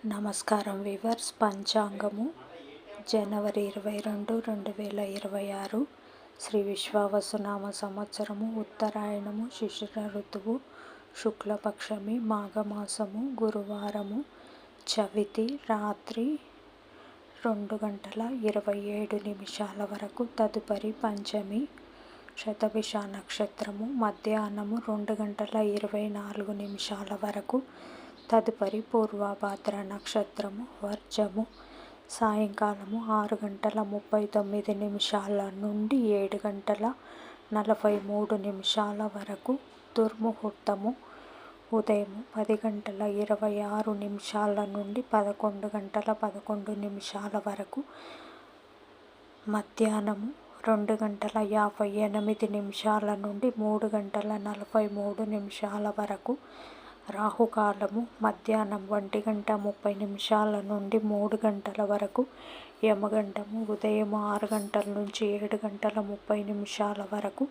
నమస్కారం వీవర్స్. పంచాంగము జనవరి 22, 2026 శ్రీ విశ్వావసునామ సంవత్సరము, ఉత్తరాయణము, శిశిర ఋతువు, శుక్లపక్షమి, మాఘమాసము, గురువారము, చవితి, రాత్రి 2:27 వరకు. తదుపరి పంచమి, శతభిష నక్షత్రము, మధ్యాహ్నము 2:24 వరకు. తదుపరి పూర్వభాద్ర నక్షత్రము, వర్జము, సాయంకాలము 6:39 నుండి 7:43 వరకు. దుర్ముహూర్తము ఉదయం 10:26 నుండి 11:11 వరకు. మధ్యాహ్నము 2:58 నుండి 3:43 వరకు. రాహుకాలము మధ్యాహ్నం 1:30 నుండి 3 వరకు. యమగండము ఉదయం 6 నుంచి 7:30 వరకు.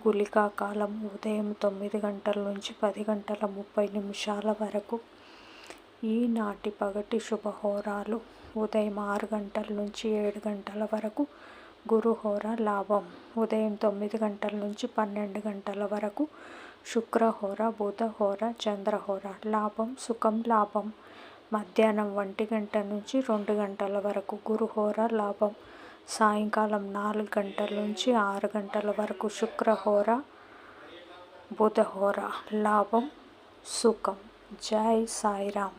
గుళికా కాలము ఉదయం 9 నుంచి 10:30 వరకు. ఈనాటి పగటి శుభహోరాలు ఉదయం 6 నుంచి 7 వరకు. గురుహోర లాభం ఉదయం 9 నుంచి 12 వరకు. శుక్రహోర, బుధహోర, చంద్రహోర లాభం, సుఖం, లాభం మధ్యాహ్నం 1 నుంచి 2 వరకు. గురుహోర లాభం సాయంకాలం 4 నుంచి 6 వరకు. శుక్రహోర, బుధహోర లాభం, సుఖం. జై సాయిరామ్.